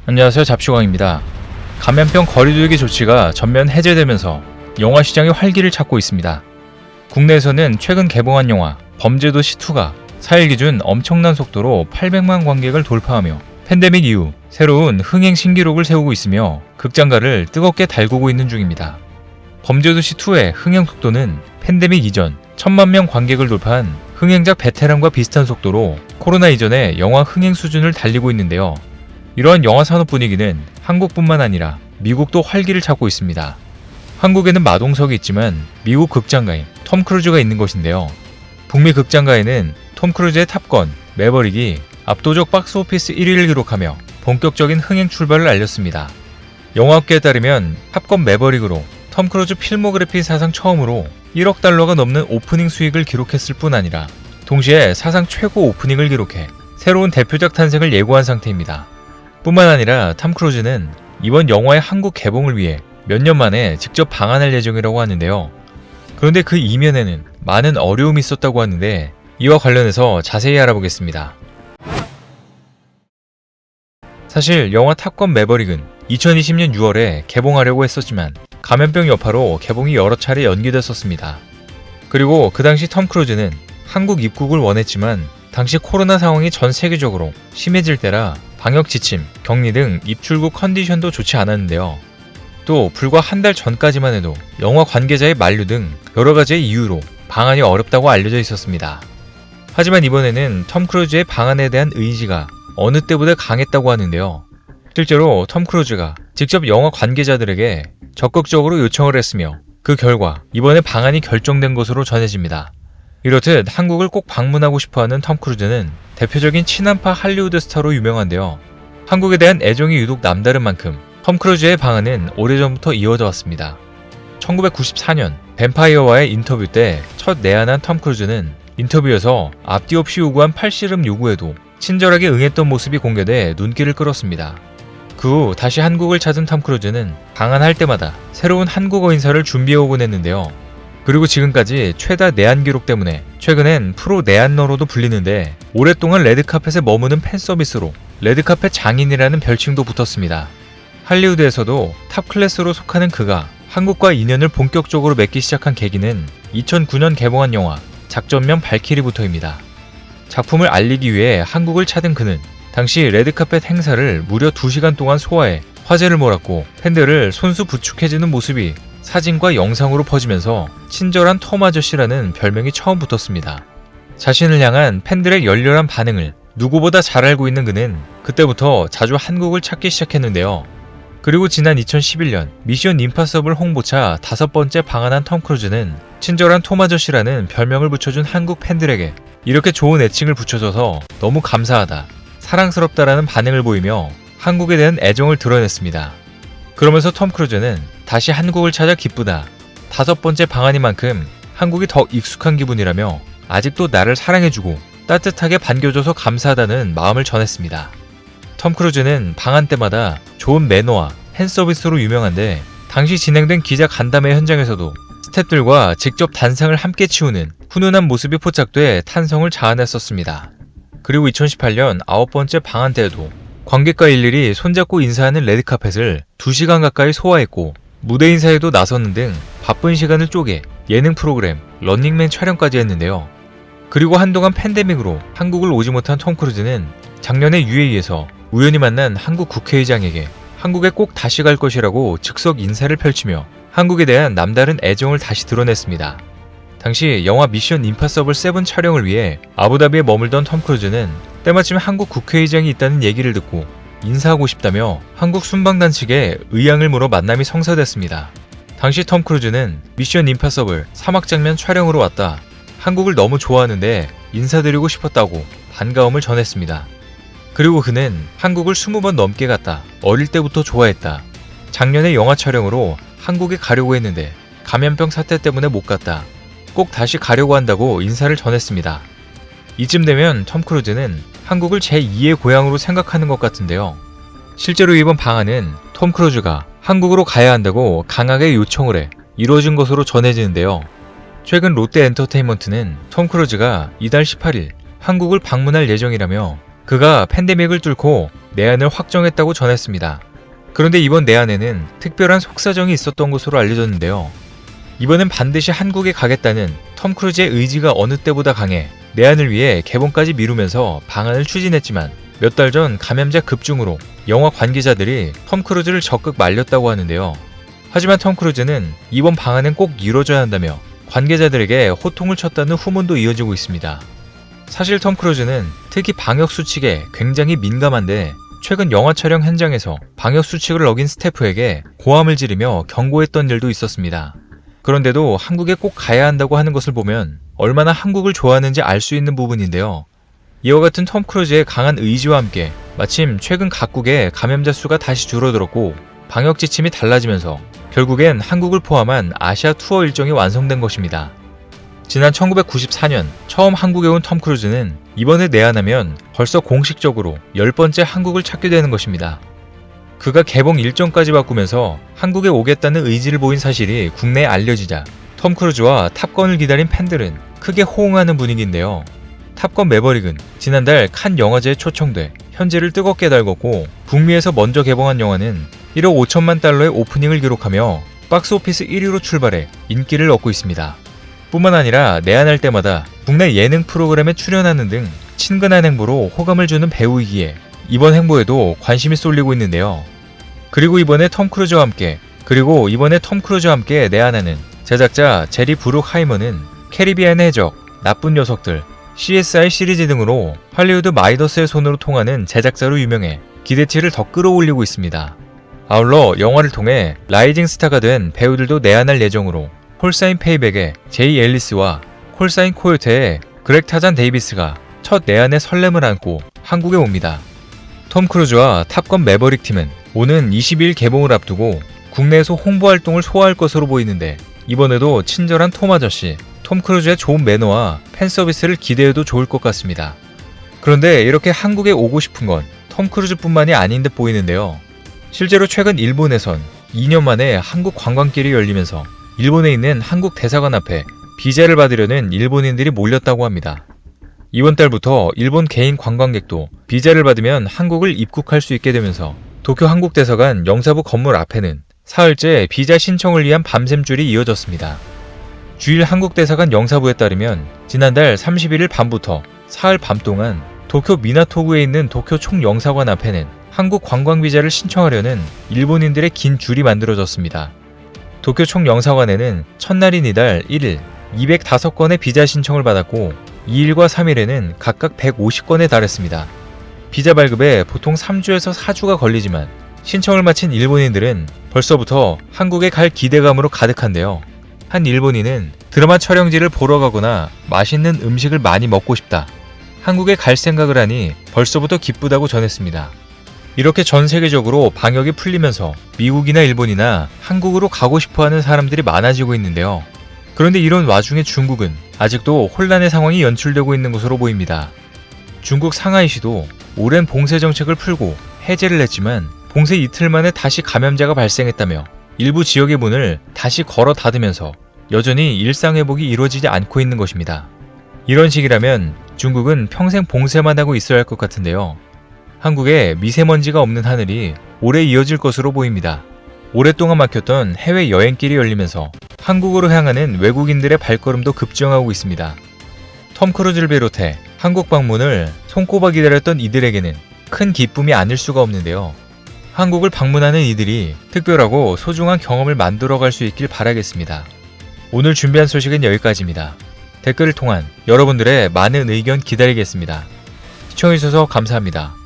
안녕하세요, 잡시광입니다. 감염병 거리두기 조치가 전면 해제되면서 영화 시장이 활기를 찾고 있습니다. 국내에서는 최근 개봉한 영화 범죄도시2가 4일 기준 엄청난 속도로 800만 관객을 돌파하며 팬데믹 이후 새로운 흥행 신기록을 세우고 있으며 극장가를 뜨겁게 달구고 있는 중입니다. 범죄도시2의 흥행 속도는 팬데믹 이전 1000만 명 관객을 돌파한 흥행작 베테랑과 비슷한 속도로 코로나 이전의 영화 흥행 수준을 달리고 있는데요. 이러한 영화 산업 분위기는 한국뿐만 아니라 미국도 활기를 찾고 있습니다. 한국에는 마동석이 있지만 미국 극장가인 톰 크루즈가 있는 것인데요. 북미 극장가에는 톰 크루즈의 탑건, 매버릭이 압도적 박스오피스 1위를 기록하며 본격적인 흥행 출발을 알렸습니다. 영화업계에 따르면 탑건 매버릭으로 톰 크루즈 필모그래피 사상 처음으로 1억 달러가 넘는 오프닝 수익을 기록했을 뿐 아니라 동시에 사상 최고 오프닝을 기록해 새로운 대표작 탄생을 예고한 상태입니다. 뿐만 아니라 톰 크루즈는 이번 영화의 한국 개봉을 위해 몇 년 만에 직접 방한할 예정이라고 하는데요. 그런데 그 이면에는 많은 어려움이 있었다고 하는데 이와 관련해서 자세히 알아보겠습니다. 사실 영화 탑건 매버릭은 2020년 6월에 개봉하려고 했었지만 감염병 여파로 개봉이 여러 차례 연기됐었습니다. 그리고 그 당시 톰 크루즈는 한국 입국을 원했지만 당시 코로나 상황이 전 세계적으로 심해질 때라 방역 지침, 격리 등 입출국 컨디션도 좋지 않았는데요. 또 불과 한 달 전까지만 해도 영화 관계자의 만류 등 여러 가지의 이유로 방한이 어렵다고 알려져 있었습니다. 하지만 이번에는 톰 크루즈의 방한에 대한 의지가 어느 때보다 강했다고 하는데요. 실제로 톰 크루즈가 직접 영화 관계자들에게 적극적으로 요청을 했으며 그 결과 이번에 방한이 결정된 것으로 전해집니다. 이렇듯 한국을 꼭 방문하고 싶어하는 톰 크루즈는 대표적인 친한파 할리우드 스타로 유명한데요. 한국에 대한 애정이 유독 남다른 만큼 톰 크루즈의 방한은 오래전부터 이어져 왔습니다. 1994년 뱀파이어와의 인터뷰 때 첫 내한한 톰 크루즈는 인터뷰에서 앞뒤 없이 요구한 팔씨름 요구에도 친절하게 응했던 모습이 공개돼 눈길을 끌었습니다. 그 후 다시 한국을 찾은 톰 크루즈는 방한할 때마다 새로운 한국어 인사를 준비해오곤 했는데요. 그리고 지금까지 최다 내한 기록 때문에 최근엔 프로 내한러로도 불리는데 오랫동안 레드카펫에 머무는 팬서비스로 레드카펫 장인이라는 별칭도 붙었습니다. 할리우드에서도 탑 클래스로 속하는 그가 한국과 인연을 본격적으로 맺기 시작한 계기는 2009년 개봉한 영화 작전면 발키리부터입니다. 작품을 알리기 위해 한국을 찾은 그는 당시 레드카펫 행사를 무려 2시간 동안 소화해 화제를 몰았고 팬들을 손수 부축해주는 모습이 사진과 영상으로 퍼지면서 친절한 톰 아저씨라는 별명이 처음 붙었습니다. 자신을 향한 팬들의 열렬한 반응을 누구보다 잘 알고 있는 그는 그때부터 자주 한국을 찾기 시작했는데요. 그리고 지난 2011년 미션 임파서블 홍보차 5번째 방한한 톰 크루즈는 친절한 톰 아저씨라는 별명을 붙여준 한국 팬들에게 이렇게 좋은 애칭을 붙여줘서 너무 감사하다, 사랑스럽다라는 반응을 보이며 한국에 대한 애정을 드러냈습니다. 그러면서 톰 크루즈는 다시 한국을 찾아 기쁘다, 5번째 방한인 만큼 한국이 더 익숙한 기분이라며 아직도 나를 사랑해주고 따뜻하게 반겨줘서 감사하다는 마음을 전했습니다. 톰 크루즈는 방한 때마다 좋은 매너와 팬서비스로 유명한데 당시 진행된 기자 간담회 현장에서도 스태프들과 직접 단상을 함께 치우는 훈훈한 모습이 포착돼 탄성을 자아냈었습니다. 그리고 2018년 9번째 방한 때에도 관객과 일일이 손잡고 인사하는 레드카펫을 2시간 가까이 소화했고 무대 인사에도 나서는 등 바쁜 시간을 쪼개 예능 프로그램 런닝맨 촬영까지 했는데요. 그리고 한동안 팬데믹으로 한국을 오지 못한 톰 크루즈는 작년에 UAE에서 우연히 만난 한국 국회의장에게 한국에 꼭 다시 갈 것이라고 즉석 인사를 펼치며 한국에 대한 남다른 애정을 다시 드러냈습니다. 당시 영화 미션 임파서블 7 촬영을 위해 아부다비에 머물던 톰 크루즈는 때마침 한국 국회의장이 있다는 얘기를 듣고 인사하고 싶다며 한국 순방단 측에 의향을 물어 만남이 성사됐습니다. 당시 톰 크루즈는 미션 임파서블 3화 장면 촬영으로 왔다, 한국을 너무 좋아하는데 인사드리고 싶었다고 반가움을 전했습니다. 그리고 그는 한국을 20번 넘게 갔다, 어릴 때부터 좋아했다, 작년에 영화 촬영으로 한국에 가려고 했는데 감염병 사태 때문에 못 갔다, 꼭 다시 가려고 한다고 인사를 전했습니다. 이쯤 되면 톰 크루즈는 한국을 제2의 고향으로 생각하는 것 같은데요. 실제로 이번 방한은 톰 크루즈가 한국으로 가야 한다고 강하게 요청을 해 이루어진 것으로 전해지는데요. 최근 롯데 엔터테인먼트는 톰 크루즈가 이달 18일 한국을 방문할 예정이라며 그가 팬데믹을 뚫고 내한을 확정했다고 전했습니다. 그런데 이번 내한에는 특별한 속사정이 있었던 것으로 알려졌는데요. 이번엔 반드시 한국에 가겠다는 톰 크루즈의 의지가 어느 때보다 강해 내한을 위해 개봉까지 미루면서 방안을 추진했지만 몇 달 전 감염자 급증으로 영화 관계자들이 톰 크루즈를 적극 말렸다고 하는데요. 하지만 톰 크루즈는 이번 방안은 꼭 이뤄져야 한다며 관계자들에게 호통을 쳤다는 후문도 이어지고 있습니다. 사실 톰 크루즈는 특히 방역 수칙에 굉장히 민감한데 최근 영화 촬영 현장에서 방역 수칙을 어긴 스태프에게 고함을 지르며 경고했던 일도 있었습니다. 그런데도 한국에 꼭 가야 한다고 하는 것을 보면 얼마나 한국을 좋아하는지 알 수 있는 부분인데요. 이와 같은 톰 크루즈의 강한 의지와 함께 마침 최근 각국의 감염자 수가 다시 줄어들었고 방역 지침이 달라지면서 결국엔 한국을 포함한 아시아 투어 일정이 완성된 것입니다. 지난 1994년 처음 한국에 온 톰 크루즈는 이번에 내한하면 벌써 공식적으로 10번째 한국을 찾게 되는 것입니다. 그가 개봉 일정까지 바꾸면서 한국에 오겠다는 의지를 보인 사실이 국내에 알려지자 톰 크루즈와 탑건을 기다린 팬들은 크게 호응하는 분위기인데요. 탑건 매버릭은 지난달 칸 영화제에 초청돼 현지를 뜨겁게 달궜고 북미에서 먼저 개봉한 영화는 1억 5천만 달러의 오프닝을 기록하며 박스오피스 1위로 출발해 인기를 얻고 있습니다. 뿐만 아니라 내한할 때마다 국내 예능 프로그램에 출연하는 등 친근한 행보로 호감을 주는 배우이기에 이번 행보에도 관심이 쏠리고 있는데요. 그리고 이번에 톰 크루즈와 함께 내한하는 제작자 제리 브룩하이머는 캐리비안의 해적, 나쁜 녀석들, CSI 시리즈 등으로 할리우드 마이더스의 손으로 통하는 제작자로 유명해 기대치를 더 끌어올리고 있습니다. 아울러 영화를 통해 라이징 스타가 된 배우들도 내한할 예정으로 콜사인 페이백의 제이 앨리스와 콜사인 코요테의 그렉 타잔 데이비스가 첫 내한의 설렘을 안고 한국에 옵니다. 톰 크루즈와 탑건 매버릭 팀은 오는 22일 개봉을 앞두고 국내에서 홍보 활동을 소화할 것으로 보이는데 이번에도 친절한 톰 아저씨, 톰 크루즈의 좋은 매너와 팬 서비스를 기대해도 좋을 것 같습니다. 그런데 이렇게 한국에 오고 싶은 건 톰 크루즈뿐만이 아닌 듯 보이는데요. 실제로 최근 일본에선 2년 만에 한국 관광길이 열리면서 일본에 있는 한국 대사관 앞에 비자를 받으려는 일본인들이 몰렸다고 합니다. 이번 달부터 일본 개인 관광객도 비자를 받으면 한국을 입국할 수 있게 되면서 도쿄 한국대사관 영사부 건물 앞에는 사흘째 비자 신청을 위한 밤샘 줄이 이어졌습니다. 주일 한국대사관 영사부에 따르면 지난달 31일 밤부터 사흘 밤 동안 도쿄 미나토구에 있는 도쿄 총영사관 앞에는 한국 관광비자를 신청하려는 일본인들의 긴 줄이 만들어졌습니다. 도쿄 총영사관에는 첫날인 이달 1일 205건의 비자 신청을 받았고 2일과 3일에는 각각 150건에 달했습니다. 비자 발급에 보통 3주에서 4주가 걸리지만 신청을 마친 일본인들은 벌써부터 한국에 갈 기대감으로 가득한데요. 한 일본인은 드라마 촬영지를 보러 가거나 맛있는 음식을 많이 먹고 싶다. 한국에 갈 생각을 하니 벌써부터 기쁘다고 전했습니다. 이렇게 전 세계적으로 방역이 풀리면서 미국이나 일본이나 한국으로 가고 싶어하는 사람들이 많아지고 있는데요. 그런데 이런 와중에 중국은 아직도 혼란의 상황이 연출되고 있는 것으로 보입니다. 중국 상하이시도 오랜 봉쇄 정책을 풀고 해제를 했지만 봉쇄 이틀 만에 다시 감염자가 발생했다며 일부 지역의 문을 다시 걸어 닫으면서 여전히 일상회복이 이루어지지 않고 있는 것입니다. 이런 식이라면 중국은 평생 봉쇄만 하고 있어야 할 것 같은데요. 한국에 미세먼지가 없는 하늘이 오래 이어질 것으로 보입니다. 오랫동안 막혔던 해외 여행길이 열리면서 한국으로 향하는 외국인들의 발걸음도 급증하고 있습니다. 톰 크루즈를 비롯해 한국 방문을 손꼽아 기다렸던 이들에게는 큰 기쁨이 아닐 수가 없는데요. 한국을 방문하는 이들이 특별하고 소중한 경험을 만들어갈 수 있길 바라겠습니다. 오늘 준비한 소식은 여기까지입니다. 댓글을 통한 여러분들의 많은 의견 기다리겠습니다. 시청해주셔서 감사합니다.